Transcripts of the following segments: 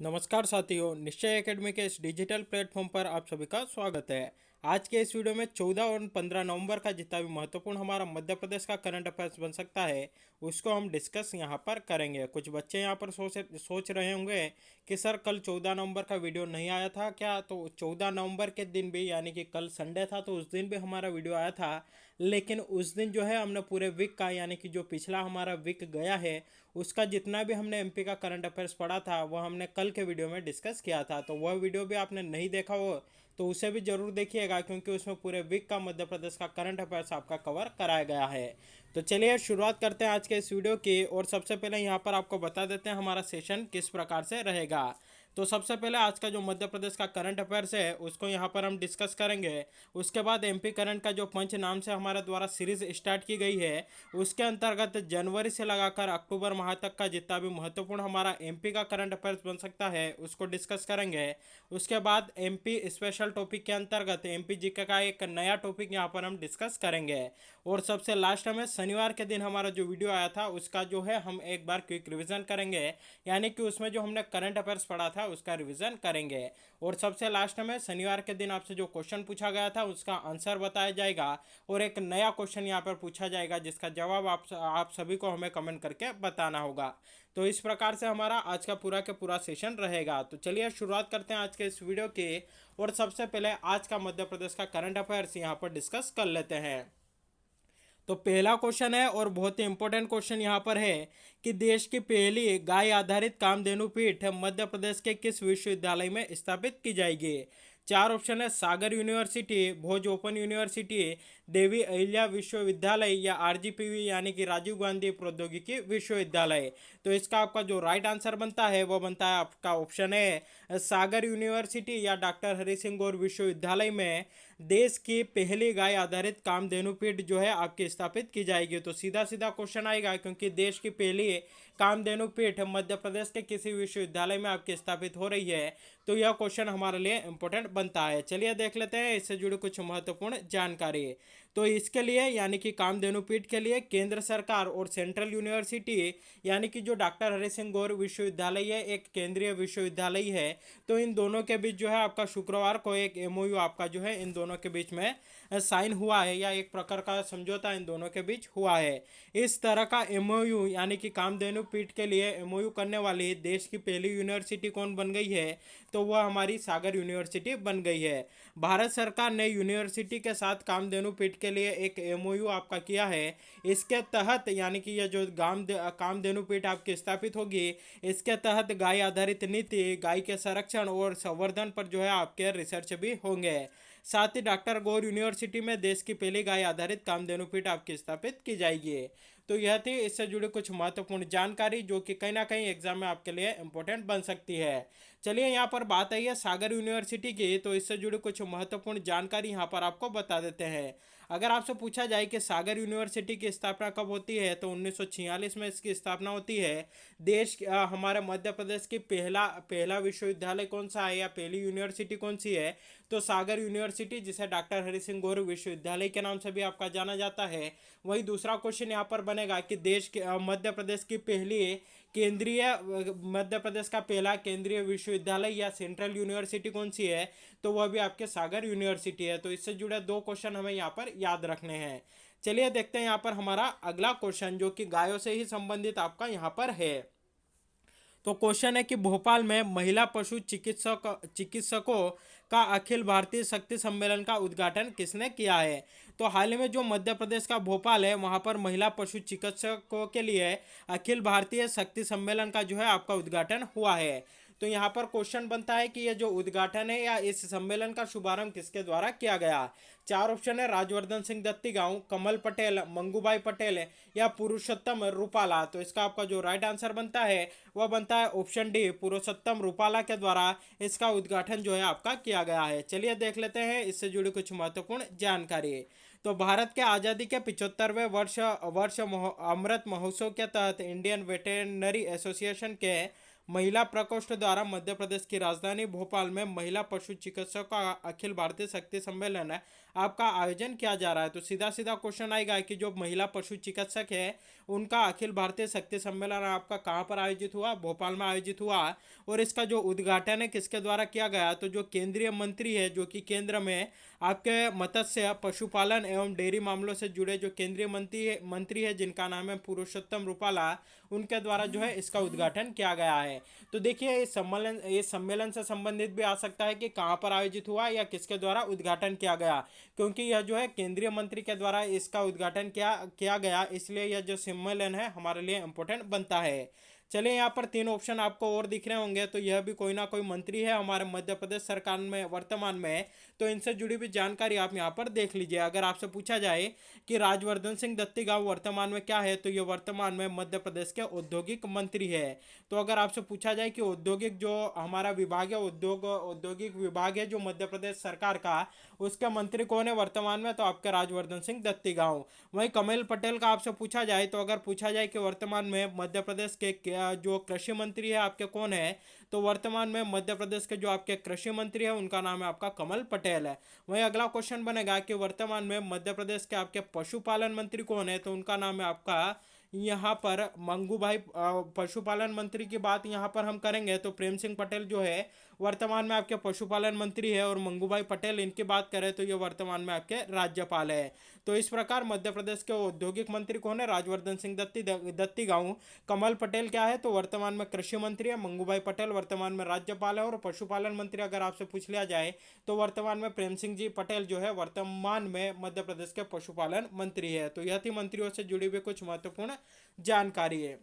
नमस्कार साथियों, निश्चय एकेडमी के इस डिजिटल प्लेटफॉर्म पर आप सभी का स्वागत है। आज के इस वीडियो में 14 और 15 नवंबर का जितना भी महत्वपूर्ण हमारा मध्य प्रदेश का करंट अफेयर्स बन सकता है उसको हम डिस्कस यहाँ पर करेंगे। कुछ बच्चे यहाँ पर सोच रहे होंगे कि सर कल 14 नवंबर का वीडियो नहीं आया था क्या? तो 14 नवंबर के दिन भी यानी कि कल संडे था तो उस दिन भी हमारा वीडियो आया था, लेकिन उस दिन जो है हमने पूरे वीक का यानी कि जो पिछला हमारा वीक गया है उसका जितना भी हमने एमपी का करंट अफेयर्स पढ़ा था वह हमने कल के वीडियो में डिस्कस किया था। तो वह वीडियो भी आपने नहीं देखा हो तो उसे भी जरूर देखिएगा, क्योंकि उसमें पूरे वीक का मध्य प्रदेश का करंट अफेयर्स आपका कवर कराया गया है। तो चलिए शुरुआत करते हैं आज के इस वीडियो की। और सबसे पहले यहाँ पर आपको बता देते हैं हमारा सेशन किस प्रकार से रहेगा। तो सबसे पहले आज का जो मध्य प्रदेश का करंट अफेयर्स है उसको यहाँ पर हम डिस्कस करेंगे। उसके बाद एमपी करंट का जो पंच नाम से हमारे द्वारा सीरीज स्टार्ट की गई है उसके अंतर्गत जनवरी से लगाकर अक्टूबर माह तक का जितना भी महत्वपूर्ण हमारा एमपी का करंट अफेयर्स बन सकता है उसको डिस्कस करेंगे। उसके बाद एमपी स्पेशल टॉपिक के अंतर्गत एमपी जीके का एक नया टॉपिक यहाँ पर हम डिस्कस करेंगे। और सबसे लास्ट में शनिवार के दिन हमारा जो वीडियो आया था उसका जो है हम एक बार क्विक रिवीजन करेंगे, यानी कि उसमें जो हमने करंट अफेयर्स पढ़ा था उसका रिवीजन करेंगे। और सबसे लास्ट में शनिवार के दिन आपसे जो क्वेश्चन पूछा गया था उसका आंसर बताया जाएगा और एक नया क्वेश्चन यहाँ पर पूछा जाएगा जिसका जवाब आप सभी को हमें कमेंट करके बताना होगा। तो इस प्रकार से हमारा आज का पूरा सेशन रहेगा। तो चलिए शुरुआत करते हैं आज के इस वीडियो की। और सबसे पहले आज का मध्य प्रदेश का करंट अफेयर्स यहाँ पर डिस्कस कर लेते हैं। तो पहला क्वेश्चन है और बहुत ही इंपॉर्टेंट क्वेश्चन यहाँ पर है कि देश की पहली गाय आधारित कामधेनु पीठ मध्य प्रदेश के किस विश्वविद्यालय में स्थापित की जाएगी? चार ऑप्शन है सागर यूनिवर्सिटी, भोज ओपन यूनिवर्सिटी, देवी अहिल्या विश्वविद्यालय या आरजीपीवी यानी कि राजीव गांधी प्रौद्योगिकी विश्वविद्यालय। तो इसका आपका जो राइट आंसर बनता है वो बनता है आपका ऑप्शन है सागर यूनिवर्सिटी या डॉक्टर हरि सिंह गौर विश्वविद्यालय में देश की पहली गाय आधारित कामधेनु पीठ जो है आपकी स्थापित की जाएगी। तो सीधा सीधा क्वेश्चन आएगा, क्योंकि देश की पहली कामधेनु पीठ मध्य प्रदेश के किसी विश्वविद्यालय में आपकी स्थापित हो रही है, तो यह क्वेश्चन हमारे लिए इंपॉर्टेंट बनता है। चलिए देख लेते हैं इससे जुड़ी कुछ महत्वपूर्ण जानकारी। तो इसके लिए यानी कि कामधेनु पीठ के लिए केंद्र सरकार और सेंट्रल यूनिवर्सिटी यानी कि जो डॉक्टर हरि सिंह गौर विश्वविद्यालय है एक केंद्रीय विश्वविद्यालय है, तो इन दोनों के बीच जो है आपका शुक्रवार को एक एमओयू आपका जो है इन दोनों के बीच में साइन हुआ है या एक प्रकार का समझौता इन दोनों के बीच हुआ है। इस तरह का एमओयू यानी कि कामधेनु पीठ के लिए एमओयू करने वाली देश की पहली यूनिवर्सिटी कौन बन गई है? तो वह हमारी सागर यूनिवर्सिटी बन गई है। भारत सरकार ने यूनिवर्सिटी के साथ कामधेनु पीठ के लिए एक एमओयू आपका किया है। इसके तहत यानी कि यह जो कामधेनु पीठ आपकी स्थापित होगी इसके तहत गाय आधारित नीति, गाय के संरक्षण और संवर्धन पर जो है आपके रिसर्च भी होंगे। साथ ही डॉक्टर गौर यूनिवर्सिटी में देश की पहली गाय आधारित कामधेनु पीठ आपकी स्थापित की जाएगी। तो यह थी इससे जुड़ी कुछ महत्वपूर्ण जानकारी जो कि कहीं ना कहीं एग्जाम में आपके लिए इंपॉर्टेंट बन सकती है। चलिए यहाँ पर बात आई है सागर यूनिवर्सिटी की, तो इससे जुड़ी कुछ महत्वपूर्ण जानकारी यहाँ पर आपको बता देते हैं। अगर आपसे पूछा जाए कि सागर यूनिवर्सिटी की स्थापना कब होती है तो 1946 में इसकी स्थापना होती है। हमारे मध्य प्रदेश की पहला पहला विश्वविद्यालय कौन सा है या पहली यूनिवर्सिटी कौन सी है? तो सागर यूनिवर्सिटी, जिसे डॉक्टर हरि सिंह गौर विश्वविद्यालय के नाम से भी आपका जाना जाता है। वही दूसरा क्वेश्चन यहाँ पर बनेगा कि मध्य प्रदेश की पहली मध्य प्रदेश का पहला केंद्रीय विश्वविद्यालय या सेंट्रल यूनिवर्सिटी कौन सी है? तो वह भी आपके सागर यूनिवर्सिटी है। तो इससे जुड़े दो क्वेश्चन हमें यहाँ पर याद रखने हैं। चलिए देखते हैं यहाँ पर हमारा अगला क्वेश्चन जो कि गायों से ही संबंधित आपका यहाँ पर है। तो क्वेश्चन है कि भोपाल में महिला पशु चिकित्सकों का अखिल भारतीय शक्ति सम्मेलन का उद्घाटन किसने किया है? तो हाल ही में जो मध्य प्रदेश का भोपाल है वहां पर महिला पशु चिकित्सकों के लिए अखिल भारतीय शक्ति सम्मेलन का जो है आपका उद्घाटन हुआ है। तो यहाँ पर क्वेश्चन बनता है कि यह जो उद्घाटन है या इस सम्मेलन का शुभारंभ किसके द्वारा किया गया? चार ऑप्शन है राजवर्धन सिंह दत्तीगांव, कमल पटेल, मंगूभाई पटेल या पुरुषोत्तम रूपाला। तो इसका आपका जो राइट आंसर बनता है वह बनता है ऑप्शन डी, पुरुषोत्तम रूपाला के द्वारा इसका उद्घाटन जो है आपका किया गया है। चलिए देख लेते हैं इससे जुड़ी कुछ महत्वपूर्ण जानकारी। तो भारत के आज़ादी के 75वें अमृत महोत्सव के तहत इंडियन वेटेरिनरी एसोसिएशन के महिला प्रकोष्ठ द्वारा मध्य प्रदेश की राजधानी भोपाल में महिला पशु चिकित्सकों का अखिल भारतीय शक्ति सम्मेलन आपका आयोजन किया जा रहा है। तो सीधा सीधा क्वेश्चन आएगा कि जो महिला पशु चिकित्सक है उनका अखिल भारतीय शक्ति सम्मेलन आपका कहाँ पर आयोजित हुआ, भोपाल में आयोजित हुआ। और इसका जो उद्घाटन है किसके द्वारा किया गया, तो जो केंद्रीय मंत्री है, जो कि केंद्र में आपके मत्स्य पशुपालन एवं डेयरी मामलों से जुड़े जो केंद्रीय मंत्री है जिनका नाम है पुरुषोत्तम रूपाला, उनके द्वारा जो है इसका उद्घाटन किया गया है। तो देखिए इस सम्मेलन से संबंधित भी आ सकता है कि कहाँ पर आयोजित हुआ या किसके द्वारा उद्घाटन किया गया, क्योंकि यह जो है केंद्रीय मंत्री के द्वारा इसका उद्घाटन किया गया, इसलिए यह जो सम्मेलन है हमारे लिए इंपॉर्टेंट बनता है। चलिए यहाँ पर 3 ऑप्शन आपको और दिख रहे होंगे, तो यह भी कोई ना कोई मंत्री है हमारे मध्य प्रदेश सरकार में वर्तमान में, तो इनसे जुड़ी भी जानकारी आप यहाँ पर देख लीजिए। अगर आपसे पूछा जाए कि राजवर्धन सिंह दत्तीगांव वर्तमान में क्या है, तो ये वर्तमान में मध्य प्रदेश के औद्योगिक मंत्री है। तो अगर आपसे पूछा जाए कि औद्योगिक जो हमारा विभाग है, औद्योगिक विभाग है जो मध्य प्रदेश सरकार का, उसके मंत्री कौन है वर्तमान में, तो आपके राजवर्धन सिंह दत्तीगांव। वहीं कमल पटेल का आपसे पूछा जाए, तो अगर पूछा जाए कि वर्तमान में मध्य प्रदेश के जो कृषि मंत्री है आपके कौन है, तो वर्तमान में मध्य प्रदेश के जो आपके कृषि मंत्री है उनका नाम है आपका कमल पटेल है। वहीं अगला क्वेश्चन बनेगा कि वर्तमान में मध्य प्रदेश के आपके पशुपालन मंत्री कौन है, तो उनका नाम है आपका यहाँ पर मंगू भाई। पशुपालन मंत्री की बात यहाँ पर हम करेंगे तो प्रेम सिंह पटेल जो है वर्तमान में आपके पशुपालन मंत्री है, और मंगू भाई पटेल इनकी बात करें तो ये वर्तमान में आपके राज्यपाल है। तो इस प्रकार मध्य प्रदेश के औद्योगिक मंत्री कौन है, राजवर्धन सिंह दत्तीगांव। कमल पटेल क्या है, तो वर्तमान में कृषि मंत्री है। मंगू भाई पटेल वर्तमान में राज्यपाल है। और पशुपालन मंत्री अगर आपसे पूछ लिया जाए तो वर्तमान में प्रेम सिंह जी पटेल जो है वर्तमान में मध्य प्रदेश के पशुपालन मंत्री है। तो यह थी मंत्रियों से जुड़ी हुई कुछ महत्वपूर्ण जानकारी है।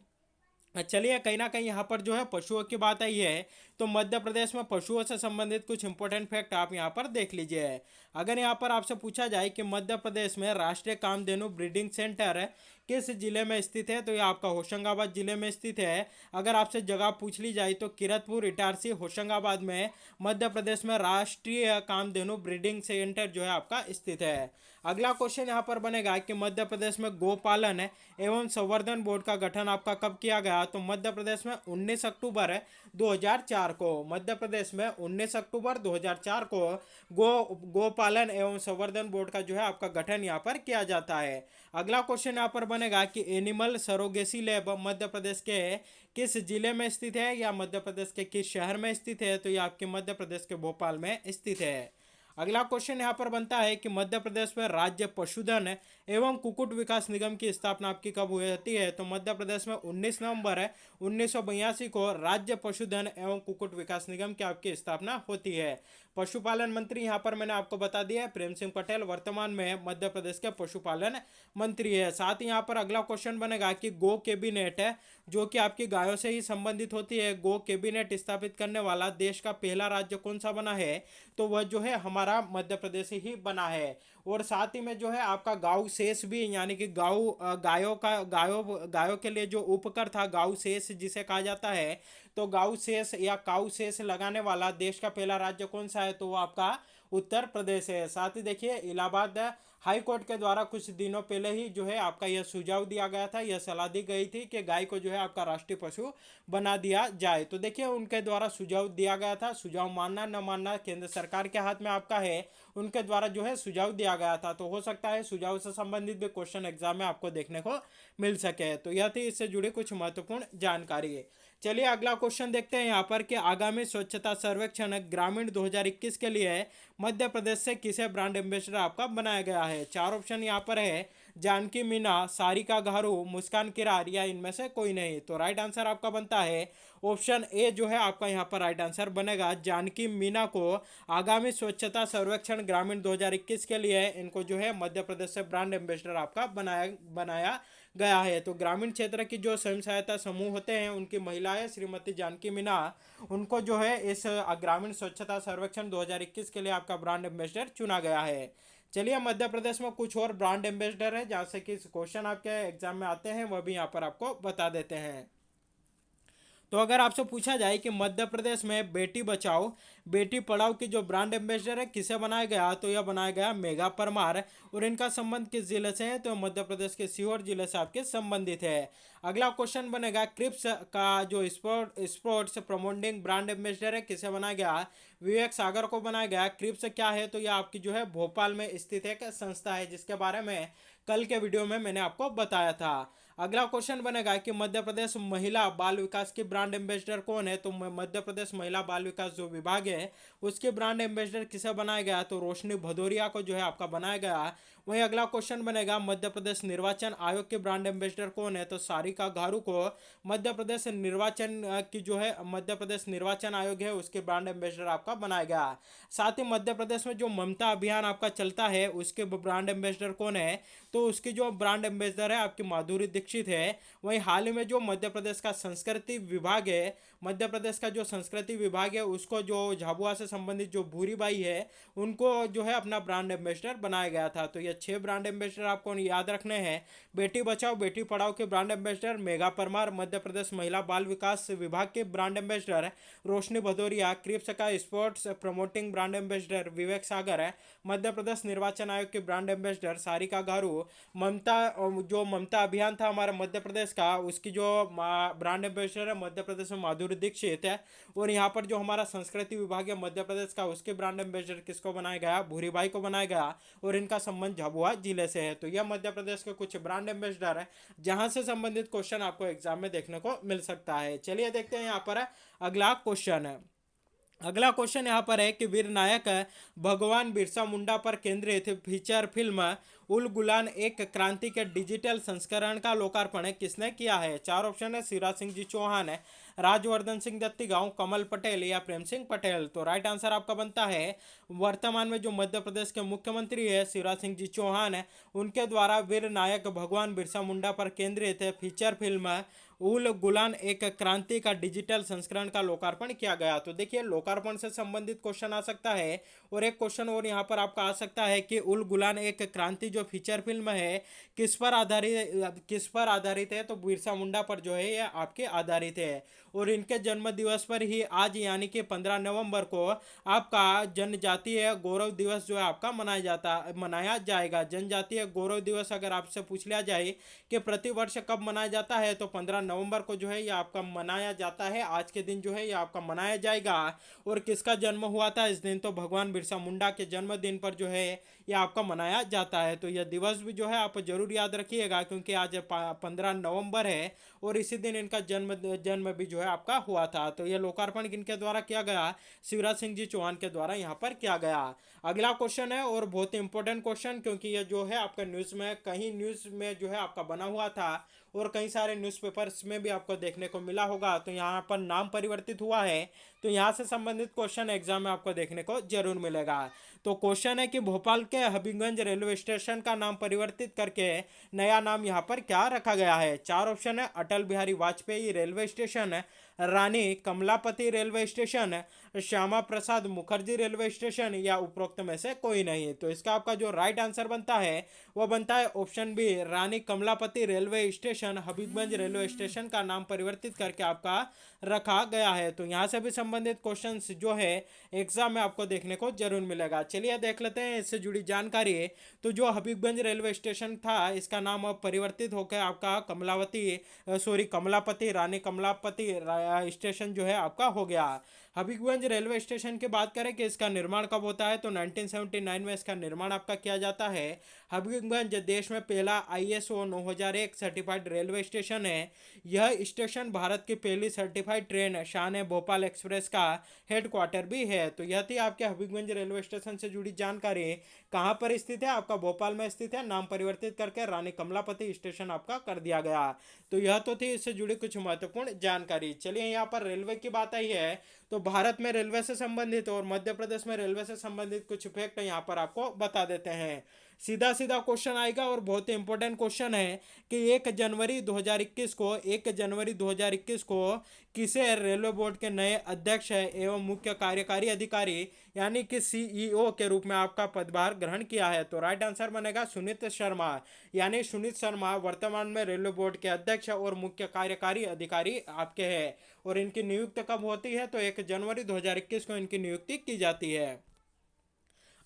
चलिए कहीं ना कहीं यहाँ पर जो है पशुओं की बात आई है, तो मध्य प्रदेश में पशुओं से संबंधित कुछ इंपॉर्टेंट फैक्ट आप यहाँ पर देख लीजिए। अगर यहाँ पर आपसे पूछा जाए कि मध्य प्रदेश में राष्ट्रीय कामधेनु ब्रीडिंग सेंटर किस जिले में स्थित है, तो ये आपका होशंगाबाद जिले में स्थित है। अगर आपसे जगह पूछ ली जाए तो किरतपुर, इटारसी, होशंगाबाद में मध्य प्रदेश में राष्ट्रीय कामधेनु ब्रीडिंग सेंटर जो है आपका स्थित है। अगला क्वेश्चन यहाँ पर बनेगा कि मध्य प्रदेश में गोपालन एवं संवर्धन बोर्ड का गठन आपका कब किया गया, तो मध्य प्रदेश में 19 अक्टूबर 2004 को, मध्य प्रदेश में 19 अक्टूबर 2004 को गोपालन एवं संवर्धन बोर्ड का जो है आपका गठन यहाँ पर किया जाता है। अगला क्वेश्चन यहाँ पर बनेगा कि animal surrogacy lab Madhya Pradesh के किस जिले में स्थित है या मध्य प्रदेश के किस शहर में स्थित है, तो ये आपके मध्य प्रदेश के भोपाल में स्थित है। अगला क्वेश्चन यहाँ पर बनता है कि मध्य प्रदेश में राज्य पशुधन एवं कुक्कुट विकास निगम की स्थापना आपकी कब होती है, तो मध्य प्रदेश में 19 नवंबर 1982 को राज्य पशुधन एवं कुक्कुट विकास निगम की आपकी स्थापना होती है। पशुपालन मंत्री यहाँ पर मैंने आपको बता दिया है प्रेम सिंह पटेल वर्तमान में मध्य प्रदेश के पशुपालन मंत्री है। साथ ही यहाँ पर अगला क्वेश्चन बनेगा कि गो कैबिनेट है जो कि आपकी गायों से ही संबंधित होती है, गो कैबिनेट स्थापित करने वाला देश का पहला राज्य कौन सा बना है, तो वह जो है हमारा मध्य प्रदेश ही बना है। और साथ ही में जो है आपका गांव शेष भी, यानी कि गायों के लिए जो उपकर था गांव शेष जिसे कहा जाता है, तो गांव शेष या काऊ शेष लगाने वाला देश का पहला राज्य कौन सा है, तो वो आपका उत्तर प्रदेश है। साथ ही देखिए इलाहाबाद हाई कोर्ट के द्वारा कुछ दिनों पहले ही जो है आपका यह सुझाव दिया गया था, यह सलाह दी गई थी कि गाय को जो है आपका राष्ट्रीय पशु बना दिया जाए। तो देखिए उनके द्वारा सुझाव दिया गया था, सुझाव मानना न मानना केंद्र सरकार के हाथ में आपका है, उनके द्वारा जो है सुझाव दिया गया था। तो हो सकता है सुझाव से संबंधित भी क्वेश्चन एग्जाम में आपको देखने को मिल सके। तो यह थी इससे जुड़ी कुछ महत्वपूर्ण जानकारी है। चलिए अगला क्वेश्चन देखते हैं यहाँ पर कि आगामी स्वच्छता सर्वेक्षण ग्रामीण 2021 के लिए मध्य प्रदेश से किसे ब्रांड एम्बेसडर आपका बनाया गया है। 4 ऑप्शन यहाँ पर है, जानकी मीना, सारिका गारू, मुस्कान किरार या इनमें से कोई नहीं। तो राइट आंसर आपका बनता है ऑप्शन ए जो है आपका यहाँ पर राइट आंसर बनेगा। जानकी मीना को आगामी स्वच्छता सर्वेक्षण ग्रामीण 2021 के लिए इनको जो है मध्य प्रदेश से ब्रांड एम्बेसडर आपका बनाया गया है। तो ग्रामीण क्षेत्र की जो स्वयं सहायता समूह होते हैं उनकी महिलाएं श्रीमती जानकी मीना, उनको जो है इस ग्रामीण स्वच्छता सर्वेक्षण 2021 के लिए आपका ब्रांड एम्बेसडर चुना गया है। चलिए मध्य प्रदेश में कुछ और ब्रांड एम्बेसडर है जहाँ से कि क्वेश्चन आपके एग्जाम में आते हैं, वह भी यहाँ पर आपको बता देते हैं। तो अगर आपसे पूछा जाए कि मध्य प्रदेश में बेटी बचाओ बेटी पढ़ाओ की जो ब्रांड एम्बेसडर है किसे बनाया गया, तो यह बनाया गया मेघा परमार। और इनका संबंध किस जिले से है, तो मध्य प्रदेश के सीहोर जिले से आपके संबंधित है। अगला क्वेश्चन बनेगा क्रिप्स का जो स्पोर्ट्स प्रमोटिंग ब्रांड एम्बेसडर है किसे बनाया गया, विवेक सागर को बनाया गया। क्रिप्स क्या है, तो यह आपकी जो है भोपाल में स्थित एक संस्था है जिसके बारे में कल के वीडियो में मैंने आपको बताया था। अगला क्वेश्चन बनेगा कि मध्य प्रदेश महिला बाल विकास की ब्रांड एम्बेसडर कौन है, तो मध्य प्रदेश महिला बाल विकास जो विभाग है उसके ब्रांड एम्बेसडर किसे बनाया गया, तो रोशनी भदौरिया को जो है आपका बनाया गया। वहीं अगला क्वेश्चन बनेगा मध्य प्रदेश निर्वाचन आयोग के ब्रांड एम्बेसडर कौन है, तो सारिका गारू को मध्य प्रदेश निर्वाचन की जो है मध्य प्रदेश निर्वाचन आयोग है उसके ब्रांड एम्बेसडर आपका बनाया गया। साथ ही मध्य प्रदेश में जो ममता अभियान आपका चलता है उसके ब्रांड एम्बेसडर कौन है, तो उसकी जो ब्रांड एम्बेसडर है आपकी माधुरी दीक्षित है। वहीं हाल ही में जो मध्य प्रदेश का संस्कृति विभाग है, मध्य प्रदेश का जो संस्कृति विभाग है उसको जो झाबुआ से संबंधित जो भूरी बाई है उनको जो है अपना ब्रांड एम्बेसडर बनाया गया था। तो ये 6 ब्रांड एम्बेसडर आपको याद रखने हैं। बेटी बचाओ बेटी पढ़ाओ के ब्रांड एम्बेसडर मेघा परमार, मध्य प्रदेश महिला बाल विकास विभाग के ब्रांड एम्बेसडर रोशनी भदौरिया, क्रिप्स का sports promoting brand ambassador Vivek Sagar है, मध्य प्रदेश निर्वाचन आयोग के ब्रांड एम्बेसडर सारिका गारू, जो ममता अभियान था हमारे मध्य प्रदेश का उसकी जो ब्रांड एम्बेसडर है मध्य प्रदेश में माधुरी दीक्षित है। और यहाँ पर जो हमारा संस्कृति विभाग है मध्य प्रदेश का उसके ब्रांड एम्बेसडर किसको बनाया गया, भूरी बाई को बनाया गया। और इनका संबंध झाबुआ जिले से है। तो यह मध्य प्रदेश के कुछ ब्रांड एम्बेसडर है जहां से संबंधित क्वेश्चन आपको एग्जाम में देखने को मिल सकता है। चलिए देखते हैं यहाँ पर अगला क्वेश्चन है। अगला क्वेश्चन यहाँ पर है कि वीर नायक भगवान बिरसा मुंडा पर केंद्रित फीचर फिल्म उल गुलान एक क्रांति के डिजिटल संस्करण का लोकार्पण किसने किया है। 4 ऑप्शन है, शिवराज सिंह जी चौहान है, राजवर्धन सिंह दत्तीगांव, कमल पटेल या प्रेम सिंह पटेल। तो राइट आंसर आपका बनता है वर्तमान में जो मध्य प्रदेश के मुख्यमंत्री है शिवराज सिंह जी चौहान है उनके द्वारा वीर नायक भगवान बिरसा मुंडा पर केंद्रित फीचर फिल्म उल गुलान एक क्रांति का डिजिटल संस्करण का लोकार्पण किया गया। तो देखिए लोकार्पण से संबंधित क्वेश्चन आ सकता है। और एक क्वेश्चन और यहाँ पर आपका आ सकता है कि उल गुलान एक क्रांति जो फीचर फिल्म है किस पर आधारित है, तो बिरसा मुंडा पर जो है यह आपके आधारित है। और इनके जन्म दिवस पर ही आज यानी कि 15 नवंबर को आपका जनजातीय गौरव दिवस जो है आपका मनाया जाएगा। जनजातीय गौरव दिवस अगर आपसे पूछ लिया जाए कि प्रतिवर्ष कब मनाया जाता है, तो 15 नवंबर को जो है ये आपका मनाया जाता है। आज के दिन जो है ये आपका मनाया जाएगा। और किसका जन्म हुआ था इस दिन, तो भगवान बिरसा मुंडा के जन्मदिन पर जो है ये आपका मनाया जाता है। तो यह दिवस भी जो है आप जरूर याद रखिएगा क्योंकि आज 15 नवंबर है और इसी दिन इनका जन्म भी जो है आपका हुआ था। तो यह लोकार्पण किनके द्वारा किया गया, शिवराज सिंह जी चौहान के द्वारा यहाँ पर किया गया। अगला क्वेश्चन है और बहुत ही इंपॉर्टेंट क्वेश्चन क्योंकि यह जो है आपका न्यूज़ में जो है आपका बना हुआ था और कई सारे न्यूज़पेपर्स में भी आपको देखने को मिला होगा। तो यहाँ पर नाम परिवर्तित हुआ है तो यहाँ से संबंधित क्वेश्चन एग्जाम में आपको देखने को जरूर मिलेगा। तो क्वेश्चन है कि भोपाल के हबीबगंज रेलवे स्टेशन का नाम परिवर्तित करके नया नाम यहाँ पर क्या रखा गया है। 4 ऑप्शन है, अटल बिहारी वाजपेयी रेलवे स्टेशन, रानी Kamlapati railway station, Shyama Prasad Mukherjee railway station या उपरोक्त में से कोई नहीं। तो इसका आपका जो राइट आंसर बनता है वह बनता है option B, Rani Kamlapati railway station Habibganj railway station का नाम परिवर्तित करके आपका रखा गया है। तो यहाँ से भी संबंधित क्वेश्चंस जो है एग्जाम में आपको देखने को जरूर मिलेगा। चलिए देख लेते हैं इससे जुड़ी जानकारी। तो जो हबीबगंज रेलवे स्टेशन था इसका नाम अब परिवर्तित होकर आपका कमलापति रानी कमलापति स्टेशन जो है आपका हो गया। हबीबगंज रेलवे स्टेशन की बात करें कि इसका निर्माण कब होता है, तो 1979 में इसका निर्माण आपका किया जाता है। हबीबगंज देश में पहला ISO 9001 सर्टिफाइड रेलवे स्टेशन है। यह स्टेशन भारत की पहली सर्टिफाइड ट्रेन शान भोपाल एक्सप्रेस का हेडक्वार्टर भी है। तो यह थी आपके हबीबगंज रेलवे स्टेशन से जुड़ी जानकारी। कहाँ पर स्थित है, आपका भोपाल में स्थित है। नाम परिवर्तित करके रानी कमलापति स्टेशन आपका कर दिया गया। तो यह तो थी इससे जुड़ी कुछ महत्वपूर्ण जानकारी। चलिए यहाँ पर रेलवे की बात आई है तो भारत में रेलवे से संबंधित और मध्य प्रदेश में रेलवे से संबंधित कुछ फैक्ट यहाँ पर आपको बता देते हैं। सीधा सीधा क्वेश्चन आएगा और बहुत ही इंपॉर्टेंट क्वेश्चन है कि 1 जनवरी 2021 को किसे रेलवे बोर्ड के नए अध्यक्ष एवं मुख्य कार्यकारी अधिकारी यानी कि सीईओ के रूप में आपका पदभार ग्रहण किया है। तो राइट आंसर बनेगा सुनीत शर्मा। यानी सुनीत शर्मा वर्तमान में रेलवे बोर्ड के अध्यक्ष और मुख्य कार्यकारी अधिकारी आपके हैं। और इनकी नियुक्ति कब होती है? तो 1 जनवरी 2021 को इनकी नियुक्ति की जाती है।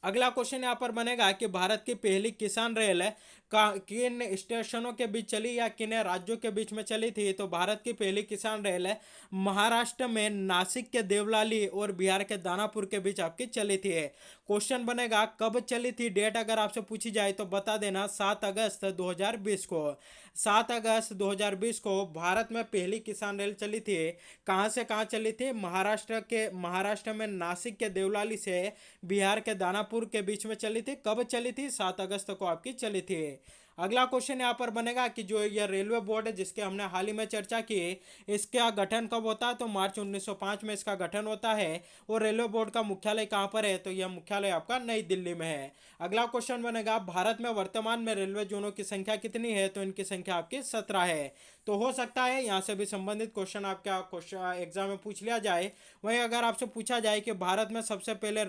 अगला क्वेश्चन यहाँ पर बनेगा कि भारत की पहली किसान रेल का किन स्टेशनों के बीच चली या किन राज्यों के बीच में चली थी? तो भारत की पहली किसान रेल महाराष्ट्र में नासिक के देवलाली और बिहार के दानापुर के बीच आपकी चली थी। क्वेश्चन बनेगा कब चली थी, डेट अगर आपसे पूछी जाए तो बता देना 7 अगस्त 2020 को। 7 अगस्त 2020 को भारत में पहली किसान रेल चली थी। कहाँ से कहाँ चली थी? महाराष्ट्र में नासिक के देवलाली से बिहार के दानापुर के बीच में चली थी। कब चली थी? 7 अगस्त को आपकी चली थी। अगला क्वेश्चन यहाँ पर बनेगा कि जो यह रेलवे बोर्ड है जिसके हमने हाल ही में चर्चा की, इसका गठन कब होता है? तो मार्च 1905 में इसका गठन होता है। और रेलवे बोर्ड का मुख्यालय कहाँ पर है? तो यह मुख्यालय आपका नई दिल्ली में है। अगला क्वेश्चन बनेगा भारत में वर्तमान में रेलवे जोनों की संख्या कितनी है? तो इनकी संख्या आपकी 17 है। तो हो सकता है यहाँ से भी संबंधित क्वेश्चन आपका क्वेश्चन एग्जाम में पूछ लिया जाए। वहीं अगर आपसे पूछा जाए कि भारत में सबसे पहले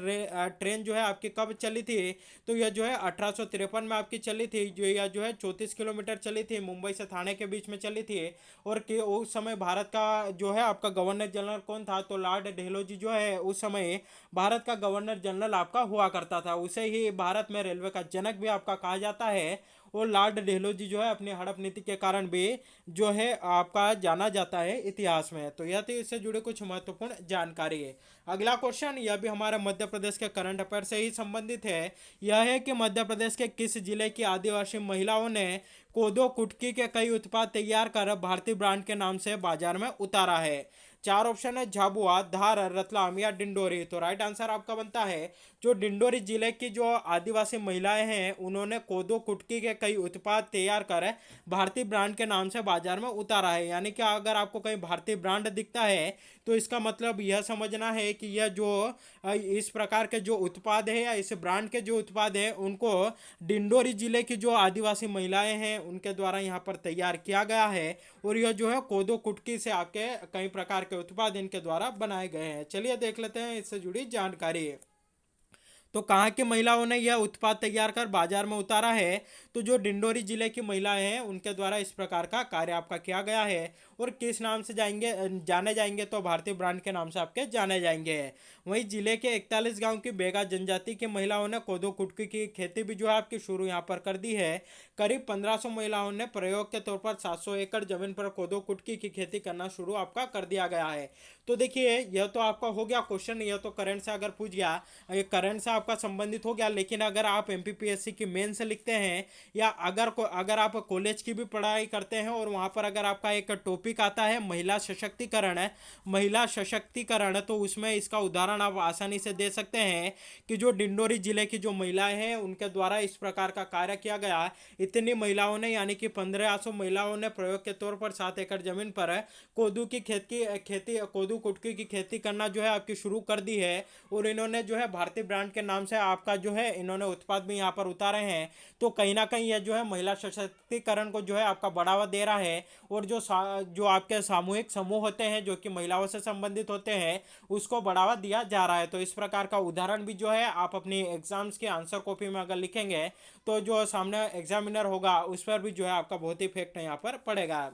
ट्रेन जो है आपकी कब चली थी? तो यह जो है 1853 में आपकी चली थी। जो यह जो है 34 किलोमीटर चली थी, मुंबई से थाने के बीच में चली थी। और कि उस समय भारत का जो है आपका गवर्नर जनरल कौन था? तो लॉर्ड डेहलोजी जो है उस समय भारत का गवर्नर जनरल आपका हुआ करता था। उसे ही भारत में रेलवे का जनक भी आपका कहा जाता है। और लॉर्ड डेहलोजी जो है अपनी हड़प नीति के कारण भी जो है आपका जाना जाता है इतिहास में। तो यह थी इससे जुड़े कुछ महत्वपूर्ण जानकारी है। अगला क्वेश्चन यह भी हमारे मध्य प्रदेश के करंट अफेयर से ही संबंधित है। यह है कि मध्य प्रदेश के किस जिले की आदिवासी महिलाओं ने कोदो कुटकी के कई उत्पाद तैयार कर भारतीय ब्रांड के नाम से बाजार में उतारा है? चार ऑप्शन है, झाबुआ, धार, रतलाम या डिंडोरी। तो राइट आंसर आपका बनता है जो डिंडोरी जिले की जो आदिवासी महिलाएं हैं उन्होंने कोदो कुटकी के कई उत्पाद तैयार कर भारतीय ब्रांड के नाम से बाजार में उतारा है। यानी कि अगर आपको कहीं भारतीय ब्रांड दिखता है तो इसका मतलब यह समझना है कि यह जो इस प्रकार के जो उत्पाद है या इस ब्रांड के जो उत्पाद है उनको डिंडोरी जिले की जो आदिवासी महिलाएं हैं उनके द्वारा यहाँ पर तैयार किया गया है। और यह जो है कोदो कुटकी से आपके कई प्रकार के उत्पाद इनके द्वारा बनाए गए हैं। चलिए देख लेते हैं इससे जुड़ी जानकारी। तो कहाँ की महिलाओं ने यह उत्पाद तैयार कर बाजार में उतारा है? तो जो डिंडोरी जिले की महिलाएं हैं उनके द्वारा इस प्रकार का कार्य आपका किया गया है। और किस नाम से जाने जाएंगे? तो भारतीय ब्रांड के नाम से आपके जाने जाएंगे। वहीं जिले के 41 गांव की बेगा जनजाति की महिलाओं ने कोदो कुटकी की खेती भी जो है आपकी शुरू यहाँ पर कर दी है। करीब 1500 महिलाओं ने प्रयोग के तौर पर 700 एकड़ जमीन पर कोदो कुटकी की खेती करना शुरू आपका कर दिया गया है। तो देखिए यह तो आपका हो गया क्वेश्चन, यह तो करंट से अगर पूछ गया, ये करंट से आपका संबंधित हो गया। लेकिन अगर आप एमपीपीएससी की मेन से लिखते हैं या अगर आप कॉलेज की भी पढ़ाई करते हैं और वहाँ पर अगर आपका एक टॉपिक आता है महिला सशक्तिकरण है, महिला सशक्तिकरण, तो उसमें इसका उदाहरण आप आसानी से दे सकते हैं कि जो डिंडोरी जिले की जो महिलाएं हैं उनके द्वारा इस प्रकार का कार्य किया गया। इतनी महिलाओं ने यानी कि 1500 महिलाओं ने प्रयोग के तौर पर 7 एकड़ जमीन पर कोदू कुटकी की खेती करना जो है आपकी शुरू कर दी है। और इन्होंने जो है भारतीय ब्रांड के नाम से आपका जो है इन्होंने उत्पाद भी यहाँ पर उतारे हैं। तो कहीं ना कहीं यह जो है महिला सशक्तिकरण को जो है आपका बढ़ावा दे रहा है। और जो आपके सामूहिक समूह होते हैं जो कि महिलाओं से संबंधित होते हैं उसको बढ़ावा दिया जा रहा है। तो इस प्रकार का उदाहरण भी जो है आप अपनी एग्जाम्स के आंसर कॉपी में अगर लिखेंगे तो जो सामने एग्जामिनर होगा उस पर भी जो है आपका बहुत ही इफेक्ट यहाँ पर पड़ेगा।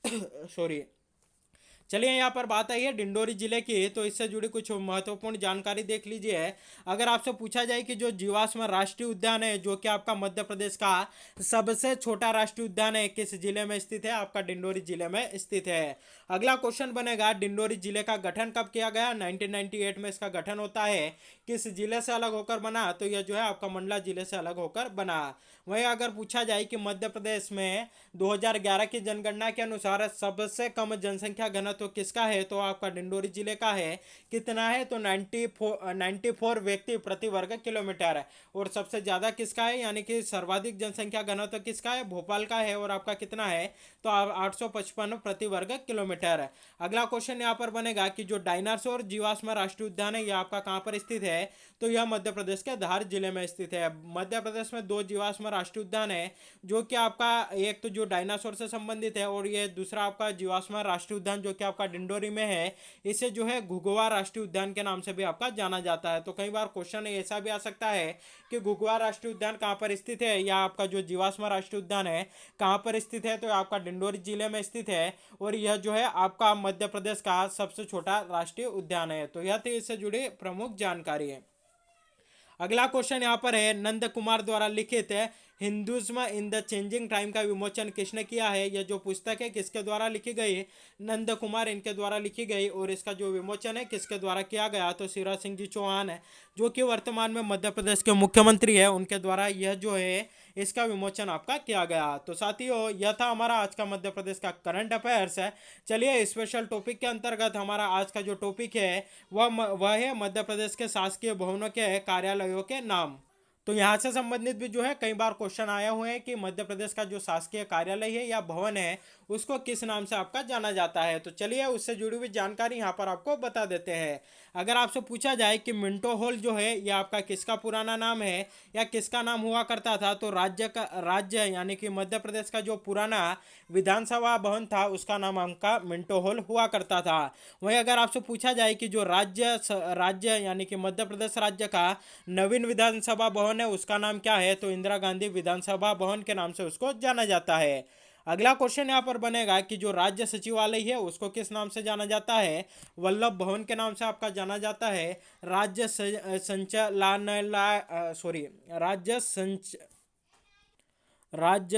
सॉरी। चलिए यहाँ पर बात आई है डिंडोरी जिले की, तो इससे जुड़ी कुछ महत्वपूर्ण जानकारी देख लीजिए। अगर आपसे पूछा जाए कि जो जीवाश्म राष्ट्रीय उद्यान है जो कि आपका मध्य प्रदेश का सबसे छोटा राष्ट्रीय उद्यान है, किस जिले में स्थित है? आपका डिंडोरी जिले में स्थित है। अगला क्वेश्चन बनेगा डिंडोरी जिले का गठन कब किया गया? 1998 में इसका गठन होता है। किस जिले से अलग होकर बना? तो यह जो है आपका मंडला जिले से अलग होकर बना। वहीं अगर पूछा जाए कि मध्य प्रदेश में 2011 की जनगणना के अनुसार सबसे कम जनसंख्या घनत्व घनत्व किसका है, तो आपका डिंडोरी जिले का है। कितना है, तो 94 व्यक्ति प्रति वर्ग किलोमीटर है। और सबसे ज़्यादा किसका है, यानी कि सर्वाधिक जनसंख्या घनत्व किसका है, भोपाल का है। और आपका कितना है, तो 855 प्रति वर्ग किलोमीटर है। अगला क्वेश्चन यहाँ पर बनेगा कि जो डायनासोर जीवाश्म राष्ट्रीय उद्यान है यह आपका कहाँ पर स्थित है, तो यह मध्य प्रदेश के धार जिले में स्थित है। मध्य प्रदेश में 2 जीवाश्म राष्ट्रीय उद्यान है, जो कि आपका एक तो जो डायनासोर से संबंधित है, और ये दूसरा आपका जीवाश्म राष्ट्रीय उद्यान जो कि आपका डिंडोरी में है, इसे जो है घुघुआ राष्ट्रीय उद्यान के नाम से भी आपका जाना जाता है। तो कई बार क्वेश्चन ऐसा भी आ सकता है कि घुघुआ राष्ट्रीय उद्यान कहाँ पर स्थित है, या आपका जो जीवाश्म राष्ट्रीय उद्यान है कहाँ पर स्थित है, तो आपका डिंडोरी जिले में स्थित है। और यह जो है आपका मध्य प्रदेश का सबसे छोटा राष्ट्रीय उद्यान है। तो यह थी इससे जुड़ी प्रमुख जानकारी है। अगला क्वेश्चन यहाँ पर है, नंद कुमार द्वारा लिखित Hinduism in the changing time का विमोचन किसने किया है। यह जो पुस्तक है किसके द्वारा लिखी गई, नंद कुमार इनके द्वारा लिखी गई। और इसका जो विमोचन है किसके द्वारा किया गया, तो शिवराज सिंह जी चौहान है, जो कि वर्तमान में मध्य प्रदेश के मुख्यमंत्री है, उनके द्वारा यह जो है इसका विमोचन आपका किया गया। तो साथियों, यह था हमारा आज का मध्य प्रदेश का करंट अफेयर्स है। चलिए स्पेशल टॉपिक के अंतर्गत हमारा आज का जो टॉपिक है वह है मध्य प्रदेश के शासकीय भवनों के कार्यालयों के नाम। तो यहाँ से संबंधित भी जो है कई बार क्वेश्चन आए हुए हैं कि मध्य प्रदेश का जो शासकीय कार्यालय है या भवन है उसको किस नाम से आपका जाना जाता है। तो चलिए उससे जुड़ी हुई जानकारी यहाँ पर आपको बता देते हैं। अगर आपसे पूछा जाए कि मिंटो हॉल जो है यह आपका किसका पुराना नाम है या किसका नाम हुआ करता था, तो राज्य यानी कि मध्य प्रदेश का जो पुराना विधानसभा भवन था उसका नाम आपका मिंटो हॉल हुआ करता था। वहीं अगर आपसे पूछा जाए कि जो राज्य यानी कि मध्य प्रदेश राज्य का नवीन विधानसभा भवन है उसका नाम क्या है, तो इंदिरा गांधी विधानसभा भवन के नाम से उसको जाना जाता है। अगला क्वेश्चन यहाँ पर बनेगा कि जो राज्य सचिवालय है उसको किस नाम से जाना जाता है, वल्लभ भवन के नाम से आपका जाना जाता है। राज्य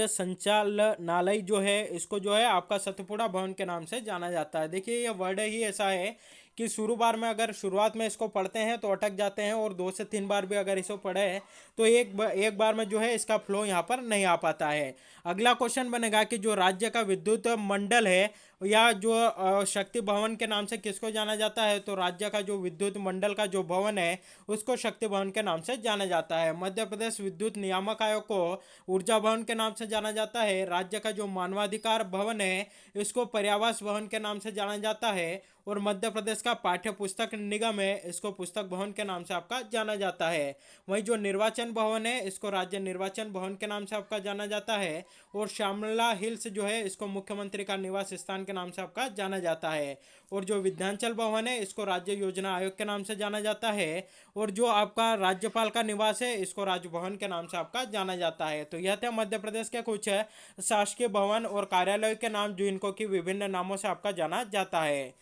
संचालनालय जो है इसको जो है आपका सतपुड़ा भवन के नाम से जाना जाता है। देखिए ये वर्ड ही ऐसा है कि शुरुआत में इसको पढ़ते हैं तो अटक जाते हैं, और 2 से 3 बार भी अगर इसको पढ़े तो एक बार में जो है इसका फ्लो यहाँ पर नहीं आ पाता है। अगला क्वेश्चन बनेगा कि जो राज्य का विद्युत मंडल है या जो शक्ति भवन के नाम से किसको जाना जाता है, तो राज्य का जो विद्युत मंडल का जो भवन है उसको शक्ति भवन के नाम से जाना जाता है। मध्य प्रदेश विद्युत नियामक आयोग को ऊर्जा भवन के नाम से जाना जाता है। राज्य का जो मानवाधिकार भवन है इसको पर्यावास भवन के नाम से जाना जाता है। और मध्य प्रदेश का पाठ्य पुस्तक निगम है इसको पुस्तक भवन के नाम से आपका जाना जाता है। वहीं जो निर्वाचन भवन है इसको राज्य निर्वाचन भवन के नाम से आपका जाना जाता है। और श्यामला हिल्स जो है इसको मुख्यमंत्री का निवास स्थान के नाम से आपका जाना जाता है। और जो विधानचल भवन है इसको राज्य योजना आयोग के नाम से जाना जाता है। और जो आपका राज्यपाल का निवास है इसको राजभवन के नाम से आपका जाना जाता है। तो यह थे मध्य प्रदेश के कुछ शासकीय भवन और कार्यालय के नाम जो इनको की विभिन्न नामों से आपका जाना जाता है।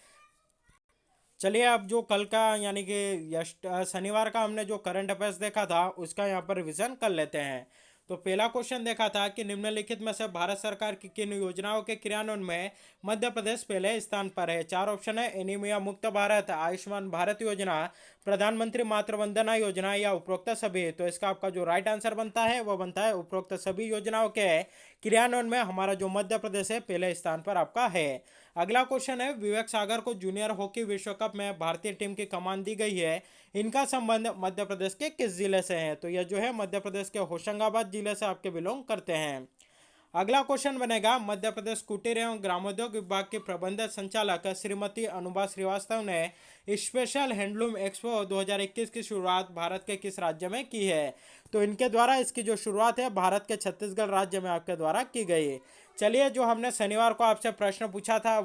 चलिए अब जो कल का यानी कि शनिवार का हमने जो करंट अफेयर्स देखा था उसका यहाँ पर रिवीजन कर लेते हैं। तो पहला क्वेश्चन देखा था कि निम्नलिखित में से भारत सरकार की किन योजनाओं के क्रियान्वयन में मध्य प्रदेश पहले स्थान पर है। 4 ऑप्शन है, एनीमिया मुक्त भारत, आयुष्मान भारत योजना, प्रधानमंत्री मातृ वंदना योजना या उपरोक्त सभी। तो इसका आपका जो राइट आंसर बनता है वह बनता है उपरोक्त सभी योजनाओं के क्रियान्वयन में हमारा जो मध्य प्रदेश है पहले स्थान पर आपका है। अगला क्वेश्चन है, विवेक सागर को जूनियर हॉकी विश्व कप में भारतीय टीम की कमान दी गई है, इनका संबंध मध्य प्रदेश के किस जिले से है। तो यह जो है मध्य प्रदेश के होशंगाबाद जिले से आपके बिलोंग करते हैं। अगला क्वेश्चन बनेगा, मध्य प्रदेश कुटीर एवं ग्रामोद्योग विभाग के प्रबंध संचालक श्रीमती अनुभा श्रीवास्तव ने स्पेशल हैंडलूम एक्सपो 2021 की शुरुआत भारत के किस राज्य में की है। तो इनके द्वारा इसकी जो शुरुआत है भारत के छत्तीसगढ़ राज्य में आपके द्वारा की गई। चलिए जो हमने शनिवार को आपसे प्रश्न पूछा था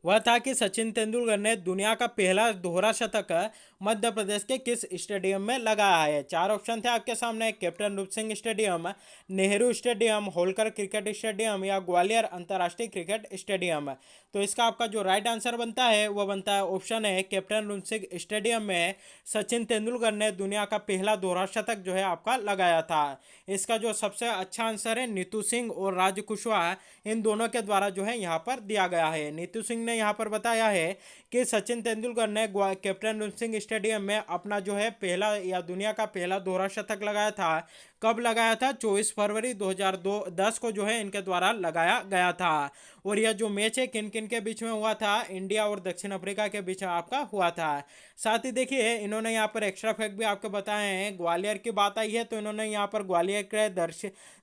वह था कि सचिन तेंदुलकर ने दुनिया का पहला दोहरा शतक मध्य प्रदेश के किस स्टेडियम में लगाया है। 4 ऑप्शन थे आपके सामने, कैप्टन रूप Singh stadium, Nehru stadium, Holkar cricket stadium या ग्वालियर अंतर्राष्ट्रीय क्रिकेट स्टेडियम। तो इसका आपका जो राइट आंसर बनता है वह बनता है ऑप्शन है, कैप्टन रूप सिंह स्टेडियम में सचिन तेंदुलकर ने दुनिया का पहला दोहरा शतक जो है आपका लगाया था। इसका जो सबसे अच्छा आंसर है नीतू सिंह और राज कुशवाहा, इन दोनों के द्वारा जो है यहाँ पर दिया गया है। नीतू सिंह ने यहाँ पर बताया है कि सचिन तेंदुलकर ने कैप्टन रूप सिंह स्टेडियम में अपना जो है पहला या दुनिया का पहला दोहरा शतक लगाया था, कब लगाया था? 24 फरवरी 2010 को जो है इनके द्वारा लगाया गया था। और यह जो मैच है किन किन के बीच में हुआ था? इंडिया और दक्षिण अफ्रीका के बीच में आपका हुआ था। साथ ही देखिए इन्होंने यहाँ पर एक्स्ट्रा फैक्ट भी आपको बताए हैं। ग्वालियर की बात आई है तो इन्होंने यहाँ पर ग्वालियर के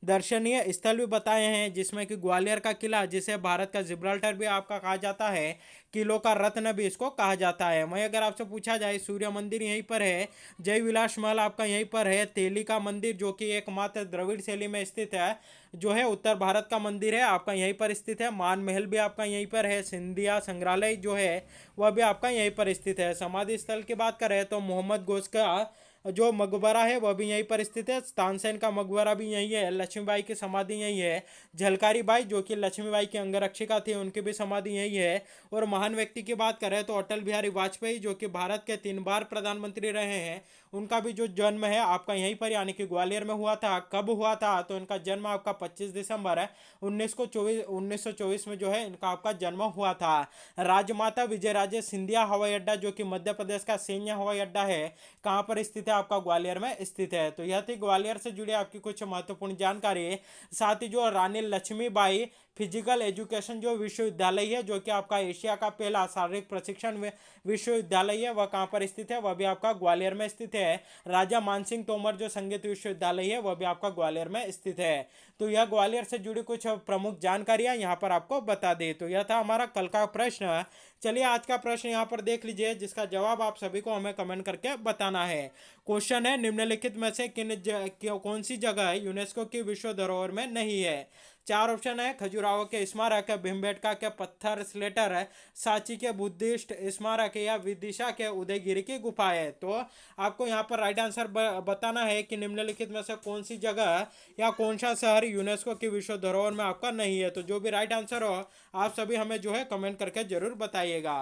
दर्शनीय स्थल भी बताए हैं, जिसमें कि ग्वालियर का किला, जिसे भारत का जिब्राल्टर भी आपका कहा जाता है, किलों का रत्न भी इसको कहा जाता है। वहीं अगर आपसे पूछा जाए, सूर्य मंदिर यहीं पर है, जय विलास महल आपका यहीं पर है, तेली का मंदिर जो कि एकमात्र द्रविड़ शैली में स्थित है, जो है उत्तर भारत का मंदिर है, आपका यहीं पर स्थित है। मान महल भी आपका यहीं पर है। सिंधिया संग्रहालय जो है वह भी आपका यहीं पर स्थित है। समाधि स्थल की बात करें तो मोहम्मद घोष का जो मकबरा है वह भी यहीं पर स्थित है। तानसेन का मकबरा भी यहीं है। लक्ष्मीबाई की समाधि यहीं है। झलकारी बाई जो कि लक्ष्मीबाई की अंगरक्षिका थी, उनकी भी समाधि यहीं है। और महान व्यक्ति की बात करें तो अटल बिहारी वाजपेयी जो कि भारत के 3 बार प्रधानमंत्री रहे हैं, उनका भी जो जन्म है आपका यहीं पर यानी कि ग्वालियर में हुआ था। कब हुआ था? तो इनका जन्म आपका 25 दिसंबर है 1924 में जो है इनका आपका जन्म हुआ था। राजमाता विजयराजे सिंधिया हवाई अड्डा जो कि मध्य प्रदेश का सैन्य हवाई अड्डा है, कहाँ पर स्थित है? आपका ग्वालियर में स्थित है। तो यह थी ग्वालियर से जुड़ी आपकी कुछ महत्वपूर्ण जानकारी। साथ ही जो रानी लक्ष्मीबाई फिजिकल एजुकेशन जो विश्वविद्यालय है, जो कि आपका एशिया का पहला शारीरिक प्रशिक्षण विश्वविद्यालय है, वह कहाँ पर स्थित है? वह भी आपका ग्वालियर में स्थित है। राजा मानसिंह तोमर जो संगीत विश्वविद्यालय है, वह भी आपका ग्वालियर में स्थित है। तो यह ग्वालियर से जुड़ी कुछ प्रमुख जानकारियां यहाँ पर आपको बता दे। तो यह था हमारा कल का प्रश्न। चलिए आज का प्रश्न यहाँ पर देख लीजिए, जिसका जवाब आप सभी को हमें कमेंट करके बताना है। क्वेश्चन है, निम्नलिखित में से कौन सी जगह यूनेस्को की विश्व धरोहर में नहीं है? 4 ऑप्शन है, खजुराहो के स्मारक, भीमबेटका के पत्थर स्लेटर है, सांची के बुद्धिस्ट स्मारक है, या विदिशा के उदयगिरी की गुफा है। तो आपको यहाँ पर राइट आंसर बताना है कि निम्नलिखित में से कौन सी जगह या कौन सा शहर यूनेस्को की विश्व धरोहर में आपका नहीं है। तो जो भी राइट आंसर हो आप सभी हमें जो है कमेंट करके जरूर बताइएगा।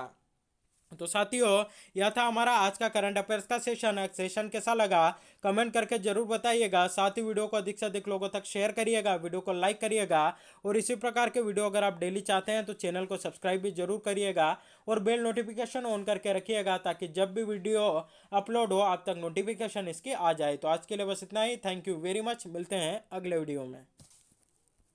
तो साथियों यह था हमारा आज का करंट अफेयर्स का सेशन कैसा लगा कमेंट करके जरूर बताइएगा। साथ ही वीडियो को अधिक से अधिक लोगों तक शेयर करिएगा, वीडियो को लाइक करिएगा, और इसी प्रकार के वीडियो अगर आप डेली चाहते हैं तो चैनल को सब्सक्राइब भी जरूर करिएगा और बेल नोटिफिकेशन ऑन करके रखिएगा, ताकि जब भी वीडियो अपलोड हो आप तक नोटिफिकेशन इसकी आ जाए। तो आज के लिए बस इतना ही। Thank you very much. मिलते हैं अगले वीडियो में।